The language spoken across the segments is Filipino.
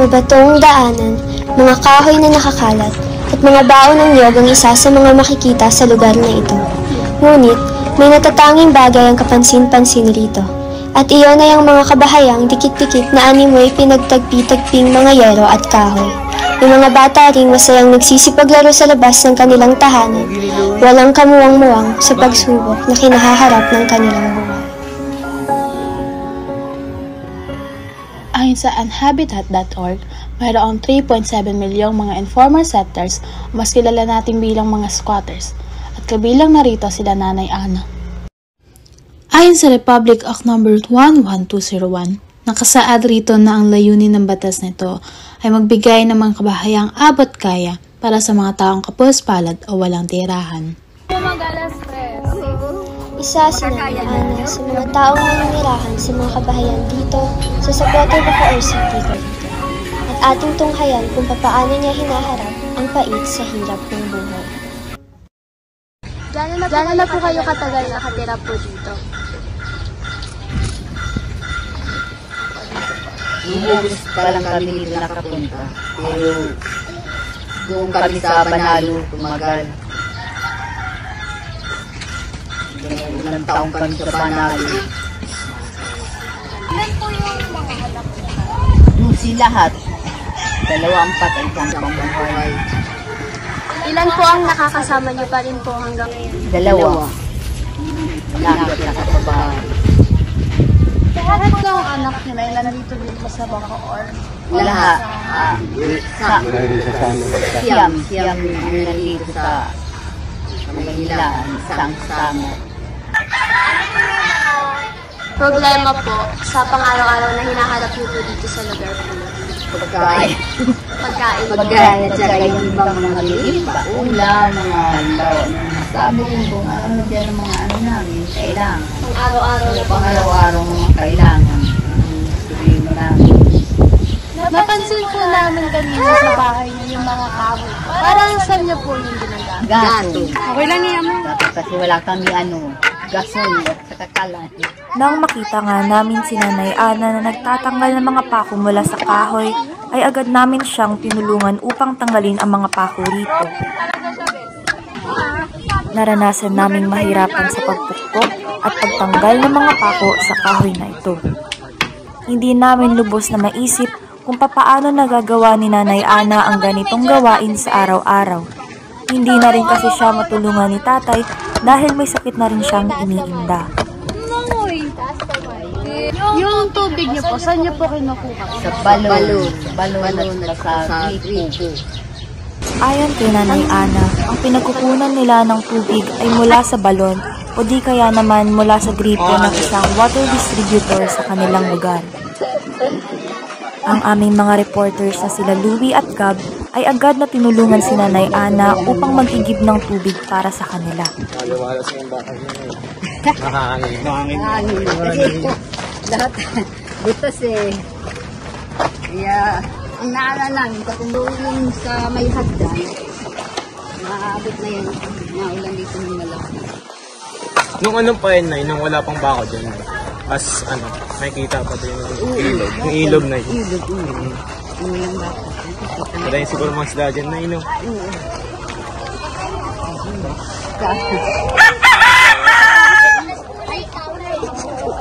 Mabatong daanan, mga kahoy na nakakalat, at mga baon ng niyog ang isa sa mga makikita sa lugar na ito. Ngunit, may natatanging bagay ang kapansin-pansin rito. At iyon ay ang mga kabahayang dikit-dikit na animoy pinagtagpi-tagping mga yero at kahoy. Yung mga bata ring masayang nagsisipaglaro sa labas ng kanilang tahanan, walang kamuwang-muwang sa pagsubok na kinahaharap ng kanilang buhay. Ayon sa unhabitat.org, mayroong 3.7 milyong mga informal settlers o mas kilala natin bilang mga squatters, at kabilang narito sila Nanay Ana. Ayon sa Republic Act No. 11201, nakasaad rito na ang layunin ng batas nito ay magbigay ng mga kabahayang abot kaya para sa mga taong kapos-palad o walang tirahan. Isa si Nanay Ana sa mga taong naninirahan sa mga kabahayan dito sa Zapote, Bacoor City, Cavite. At ating tunghayan kung papaano niya hinaharap ang pait sa hirap ng buhay. Gano'n na po kayo katagal nakatira po dito? August pa lang kami dito nakapunta. Pero doon kami sa Banalo tumagal. Ilang taong kami sa Banalo. Ilan po yung mga anak mo? Si lahat. 2, 4 ay isang pambuhay. Ilan po ang nakakasama niyo pa rin po hanggang ngayon? 2. Lahat nakababahan. Lahat po ng anak nila ay nandito dito sa Bacoor. Lahat. Siyam nandito sa Manila, isang sama. Problema po sa pang-araw-araw na hinaharap niyo po dito sa lugar po? Pagkain. Pagkain. At saka yung ibang mga lipa, ulam, mga halimbawa. Sabi kung ano dyan ang mga ano namin, kailangan. Pang-araw-araw na po. Pang-araw-araw mga kailangan. Sabihin mo namin. Napansin po namin kanina sa bahay niyo yung mga kahoy. Parang saan niyo po yung ginagamit? Gaso. Okay lang niya mo. Kasi wala kami gasol at saka kalan. Nang makita nga namin si Nanay Ana na nagtatanggal ng mga pako mula sa kahoy, ay agad namin siyang tinulungan upang tanggalin ang mga pako rito. Naranasan naming mahirapan sa pagpukpok at pagtanggal ng mga pako sa kahoy na ito. Hindi namin lubos na maisip kung papaano nagagawa ni Nanay Ana ang ganitong gawain sa araw-araw. Hindi na rin kasi siya matulungan ni tatay dahil may sakit na rin siyang iniinda. Yung tubig niyo po, saan niyo po kinukuha? Sa balon at sa gripo. Ayon kay Nanay Ana, ang pinagkukunan nila ng tubig ay mula sa balon o di kaya naman mula sa gripo ng isang water distributor sa kanilang lugar. Ang aming mga reporters na sila Louie at Gab ay agad na tinulungan si Nanay Ana upang mag-igib ng tubig para sa kanila. Lahat butas Kaya ang naala namin kung yung sa may hagdan, maabot na yun, maulan dito ng malaki. Nung anong pa yun na nung wala pang bako dyan, as may kita pa din yung ilog na yun. Wala yung siguro mga sila dyan na yun.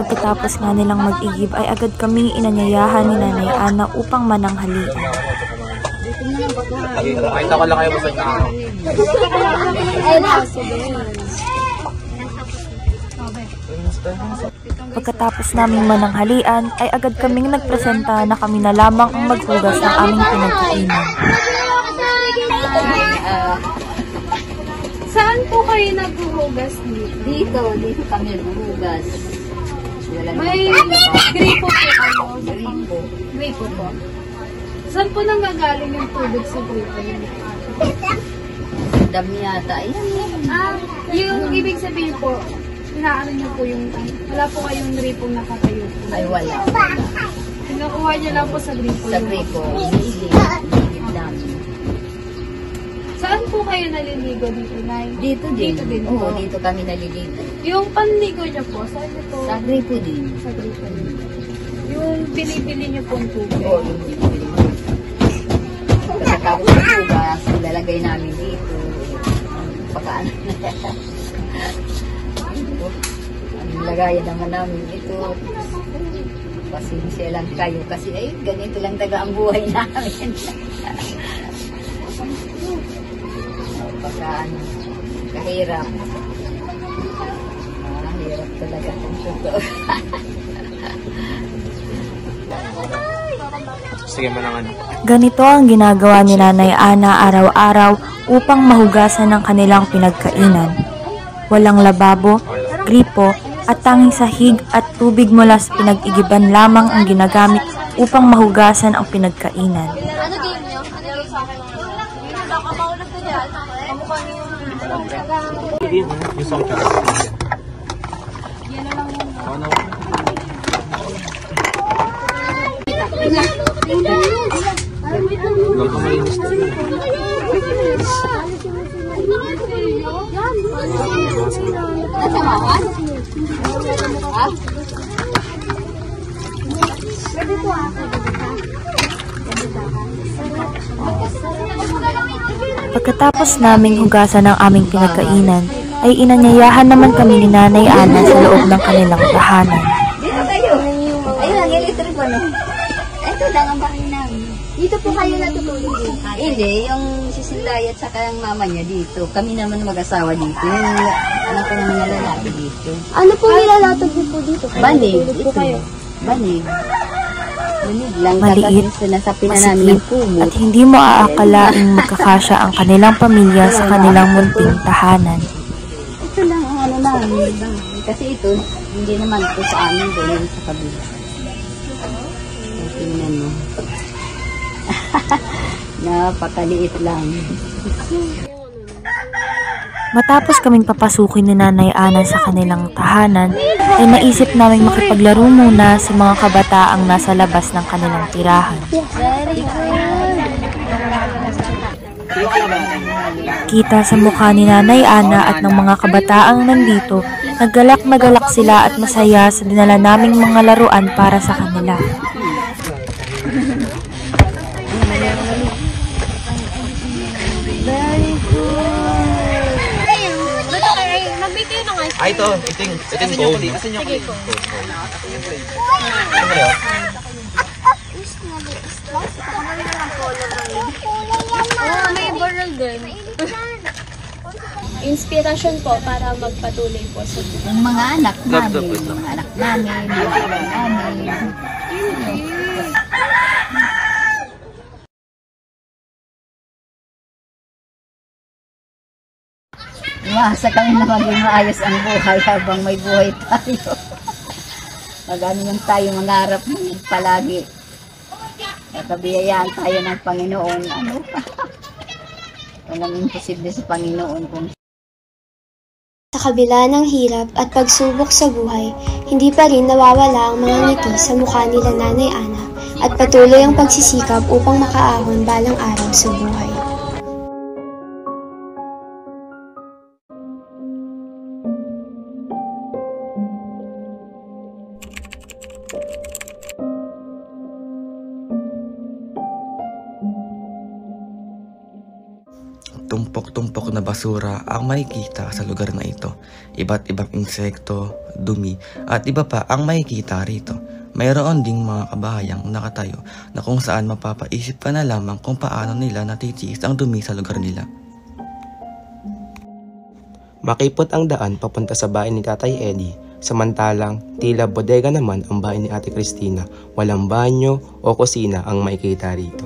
Pagkatapos nga nilang mag-igib ay agad kaming inanyayahan ni Nanay Ana upang mananghalian. Makita ko lang kayo basta Pagkatapos naming mananghalian ay agad kaming nagpresenta na kami na lamang ang maghugas ng aming pinagkainan. Saan po kayo naghuhugas Dito kami naghuhugas. May gripo po Gripo po. Saan po nanggagaling yung tubig sa gripo? Dami yata. Yung ibig sabihin po, inaano niyo po yung wala po kayong gripo nakatayo po. Ay wala. Kinukuha niyo lang po sa gripo. Sa gripo. Saan po kayo naliligo dito, Nay? Dito din. po. Oo, dito kami naliligo. Yung panligo niyo po, saan niyo po? Sa gripo din. Sa gripo. Yung pinipili niyo pong tubig. Oo, yung gripo. Pagkatapos ng bugas, ilalagay namin dito. Pagkaan. Ang lagayan naman namin ito. Pasensya lang kayo kasi ay ganito lang taga ang buhay namin. Pagkaan. Kahirap. Hirap talaga kung totoo. Sige mo lang ano. Ganito ang ginagawa ni Nanay Ana araw-araw upang mahugasan ang kanilang pinagkainan. Walang lababo, gripo, at tanging sahig at tubig mula sa pinag-igiban lamang ang ginagamit upang mahugasan ang pinagkainan. Ano game nyo? Ano game sa akin? Nakamaulat na dyan. Kamukha niyo Yung song ka. Pagkatapos naming hugasan ang aming pinagkainan, ay inanyayahan naman kami ni Nanay Ana sa loob ng kanilang tahanan. Dito tayo. Ayun ang electric ano. Ito lang ang bahay namin. Dito po kayo natutulog. Hindi, yung sisilay at saka ang mama niya dito. Kami naman mag-asawa dito. Yung anak ko ng mga lalaki dito. Ano po nilalatag niyo po dito? Banig. Natutulog po Ito. kayo. Banig. Banig lang. Maliit, Nasapin na namin masikip, ng kumot. at hindi mo aakalaing magkakasya ang kanilang pamilya sa kanilang munting tahanan. Ito lang ang ano namin. Kasi ito, hindi naman ito sa amin. Doon sa kabila. Tingnan mo. Napakaliit lang. Matapos kaming papasukin ni Nanay Ana sa kanilang tahanan, ay naisip naming makipaglaro muna sa mga kabataang nasa labas ng kanilang tirahan. Kita sa mukha ni Nanay Ana at ng mga kabataang nandito, naggalak na galak sila at masaya sa dinala naming mga laruan para sa kanila. Ay, ito yung code. Sige, code. Oh, may barrel din. Inspiration po para magpatuloy po sa buhay. Ang mga anak namin, mga anak namin, mga anak namin. Umasa kami na maging maayos ang buhay habang may buhay tayo. Mag-ano man tayo mangarap palagi. Nakabiyayaan tayo ng Panginoon. Ano pa? Walang imposible sa Panginoon kung Sa kabila ng hirap at pagsubok sa buhay, hindi pa rin nawawala ang mga ngiti sa mukha nila Nanay Ana at patuloy ang pagsisikap upang makaahon balang araw sa buhay. Tumpok-tumpok na basura ang makikita sa lugar na ito. Iba't ibang insekto, dumi, at iba pa ang makikita rito. Mayroon ding mga kabahayang nakatayo na kung saan mapapaisip ka na lamang kung paano nila natitiis ang dumi sa lugar nila. Makipot ang daan papunta sa bahay ni Tatay Eddie. Samantalang tila bodega naman ang bahay ni Ate Cristina. Walang banyo o kusina ang makikita rito.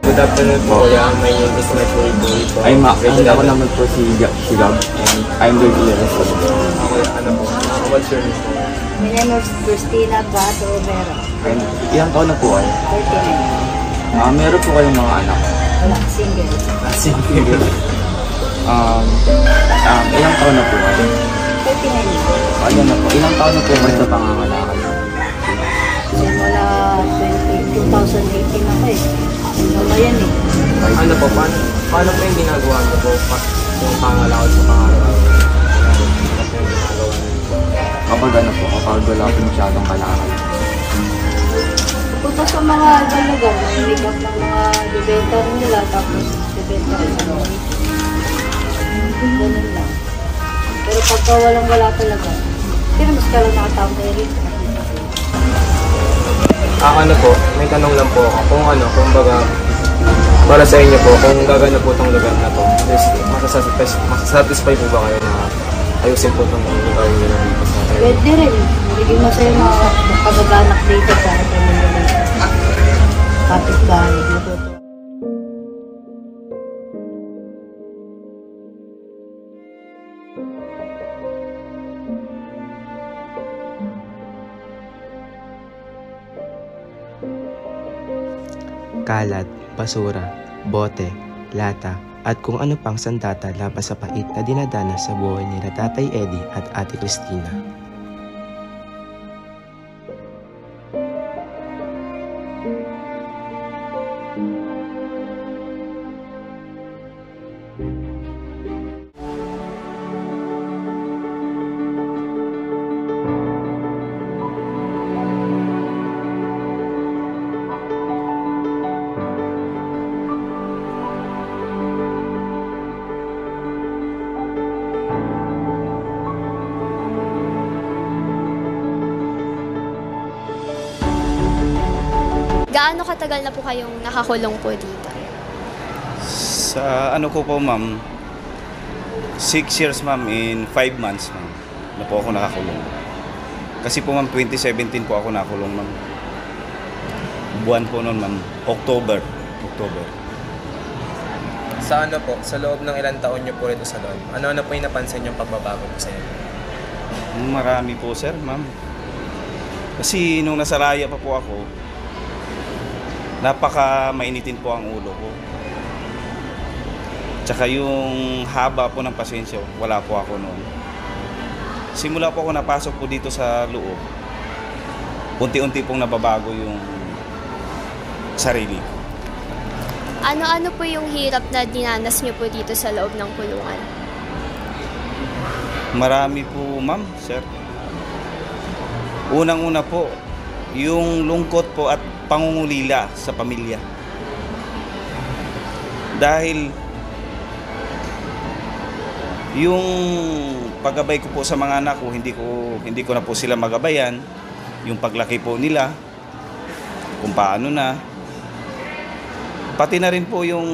Good afternoon po. My name is Michael Boy po. Ako naman po si Gab. I'm the leader. Ano po? What's your name? My name is Cristina Bato Romero. Ilang taon na po kayo? 39. Meron po kayong mga anak? Wala, single. Ilang taon na po kayo? 39. Ano na po? Ilang taon na po kayo sa pangangalakan? Simula 2018 ako eh. Hanggang ngayon eh. Ano po? Paano po yung ginagawa niyo po? Yung pangalakot sa pangaraw? Ano yung ginagawa niyo? Kapag ano po, kapag wala po masyadong kalakan. Kapag po sa mga lugar, may make-up ng mga bibenta rin nila, tapos bibenta rin ng mga ganun lang. Pero pagka walang-wala talaga, pero mas ka lang nakatambay rin. Ano po, may tanong lang po ako kung baga, para sa inyo po, kung gagana po itong lugar na to, masasatisfy po ba kayo na ayusin po itong lugar nyo na dito sa akin? Pwede rin. Magiging masaya mga pagaganak dito para kay Manila. Kapit-bahay dito. Kalat, basura, bote, lata, at kung ano pang sandata laban sa pait na dinadana sa buhay nila Tatay Eddie at Ate Cristina. Gaano katagal na po kayong nakakulong po dito? Sa ano ko po ma'am, 6 years ma'am in 5 months ma'am na po ako nakakulong. Kasi po ma'am 2017 po ako nakakulong ma'am. Buwan po noon ma'am, October. Sa ano po, sa loob ng ilang taon nyo po rito sa loob, ano po yung napansin yung pagbabago po sa inyo? Marami po sir ma'am. Kasi nung nasa raya pa po ako, napaka mainitin po ang ulo ko. Tsaka yung haba po ng pasensya, wala po ako noon. Simula po ako napasok po dito sa loob, unti-unti pong nababago yung sarili. Ano-ano po yung hirap na dinanas niyo po dito sa loob ng kulungan? Marami po ma'am, sir. Unang-una po, yung lungkot po at pangungulila sa pamilya. Dahil yung paggabay ko po sa mga anak ko, hindi ko na po sila magabayan. Yung paglaki po nila, kung paano na. Pati na rin po yung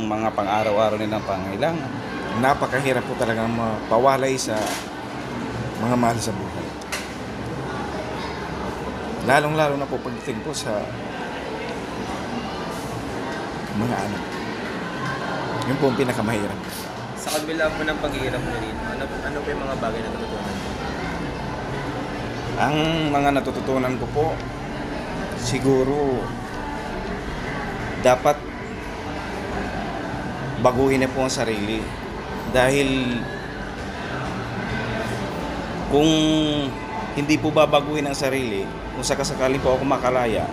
mga pang-araw-araw nilang pangailangan. Napakahirap po talaga mapawalay sa mga mahal sa buhay. Lalong-lalo na po pagdating po sa mga anak. Yun po ang pinakamahirap. Sa kabila po ng paghihirap nyo rin, ano po yung mga bagay na natutunan nyo? Ang mga natututunan ko po, siguro dapat baguhin na po ang sarili. Dahil kung hindi po babaguhin ang sarili, kung sakasakali po ako makalaya,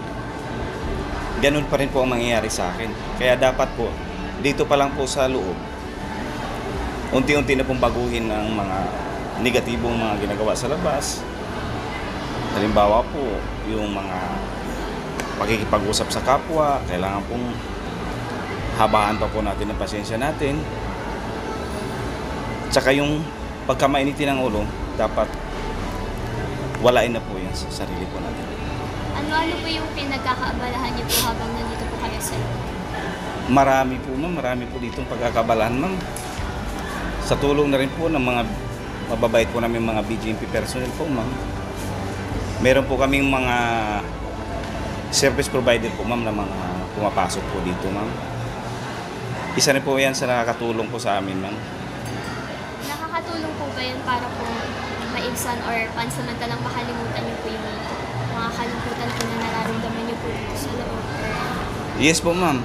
ganun pa rin po ang mangyayari sa akin. Kaya dapat po, dito pa lang po sa loob, unti-unti na pong baguhin ang mga negatibong mga ginagawa sa labas. Halimbawa po, yung mga pakikipag-usap sa kapwa, kailangan pong habaan pa po natin ang pasensya natin. Tsaka yung pagkamainitin ng ulo, dapat walain na po yan sa sarili po natin. Ano-ano po yung pinagkakaabalahan niyo po habang nandito po kayo sa loob? Marami po ma'am, marami po ditong pagkakabalahan ma'am. Sa tulong na rin po ng mga mababait po namin mga BGMP personnel po ma'am. Meron po kaming mga service provider po ma'am na mga pumapasok po dito ma'am. Isa rin po yan sa nakakatulong po sa amin ma'am. Nakakatulong po ba yun para po maibsan or pansamantalang makalimutan niyo po yung mga kalungkutan po na nararamdaman niyo po dito sa loob? Yes po ma'am.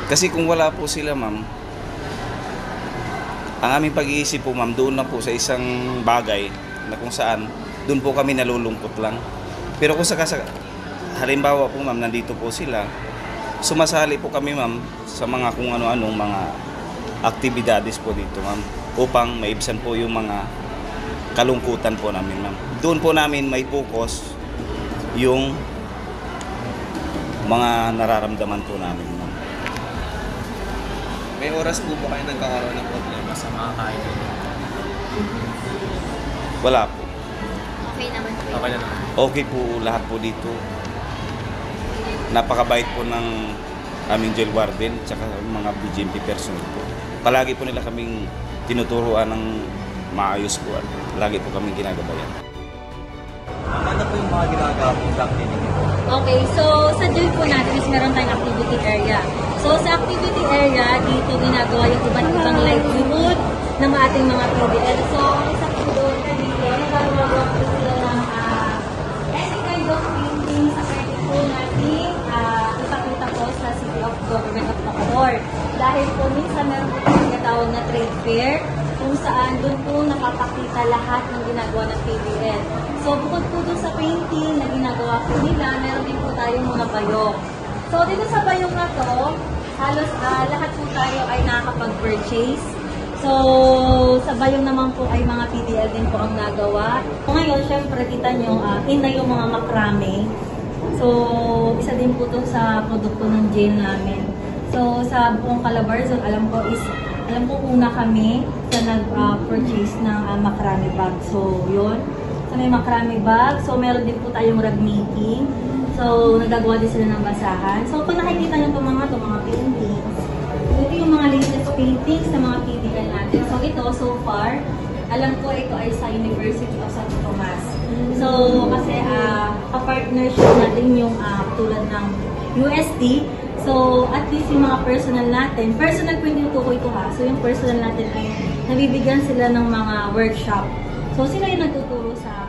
Kasi kung wala po sila ma'am, ang aming pag-iisip po ma'am, doon lang po sa isang bagay na kung saan, doon po kami nalulungkot lang. Pero kung halimbawa po ma'am, nandito po sila, sumasali po kami ma'am sa mga kung ano-anong mga aktibidades po dito ma'am, upang maibsan po yung mga kalungkutan po namin ma'am. Doon po namin may focus yung mga nararamdaman po namin. May oras po ba kayo nagkakaroon ng problema sa mga kainan? Wala po. Okay naman po. Okay na naman. Okay po lahat po dito. Napakabait po ng aming jail warden tsaka mga BGMP personnel po. Palagi po nila kaming tinuturuan ng maayos po at lagi po kaming ginagabayan. Ano po yung mga ginagawa pong activity? Okay, so sa jail po natin is meron tayong activity area. So sa activity area, dito ginagawa yung iba't ibang livelihood ng ating mga PDL. So isa po doon dito, nagagawa po sila ng any kind of painting sa pwede po natin ipakita po sa City of Government of Bacoor. Dahil po minsan meron po yung tinatawag na trade fair kung saan doon po napapakita lahat ng ginagawa ng PDL. So bukod po doon sa painting na ginagawa po nila, meron din po tayong mga bayong. So dito sa bayong na to, halos lahat po tayo ay nakakapag-purchase. So sa bayong naman po ay mga PDL din po ang nagawa. So, ngayon, syempre kita nyo, na yung mga makrame. So isa din po to sa produkto ng jail namin. So sa buong Calabarzon, alam po una kami sa nag-purchase ng makrame bag. So yun. So may makrame bag. So meron din po tayong rag making. So nagagawa din sila ng basahan. So kung nakikita nyo itong mga paintings, ito yung mga latest paintings ng mga PDL natin. So ito, so far, alam ko ito ay sa University of Santo Tomas. So kasi kapartnership natin yung tulad ng UST. So at least yung mga personal natin, personal po yung tinutukoy ko ha. So yung personal natin ay nabibigyan sila ng mga workshop. So sila yung nagtuturo sa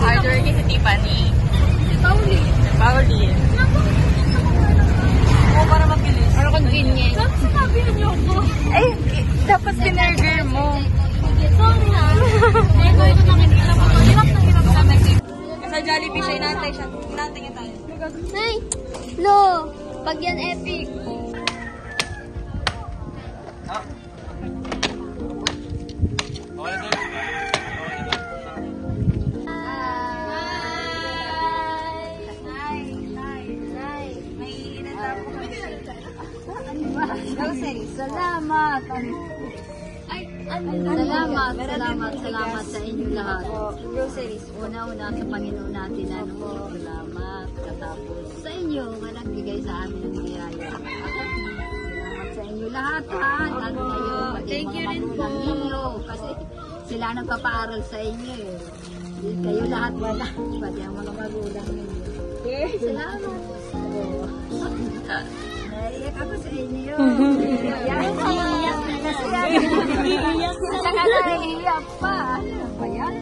hardworking si Tiffany. Si Pauline. Oo, para mabilis. Para convenient. Saan sinabi niyo ako? Eh, dapat sinerger mo. Sorry ha. Ito nakikita mo. Hirap na hirap kami. Sa Jollibee siya, inaantay siya. Inaantay niya tayo. Nay! Lo! Pag yan epic! Salamat. Salamat sa inyo lahat. Groceries. Una-una sa Panginoon natin, salamat. Katapos sa inyo, nagbigay sa amin ng biyaya. Salamat sa inyo lahat, ha. Lalo kayo, pati mga magulang ninyo. Kasi sila nagpapaaral sa inyo, eh. Kayo lahat wala. Pati ang mga magulang ninyo. Salamat. Naiyak ako sa inyo. Iiyak. Saka naiiyak pa. Ano ba yan?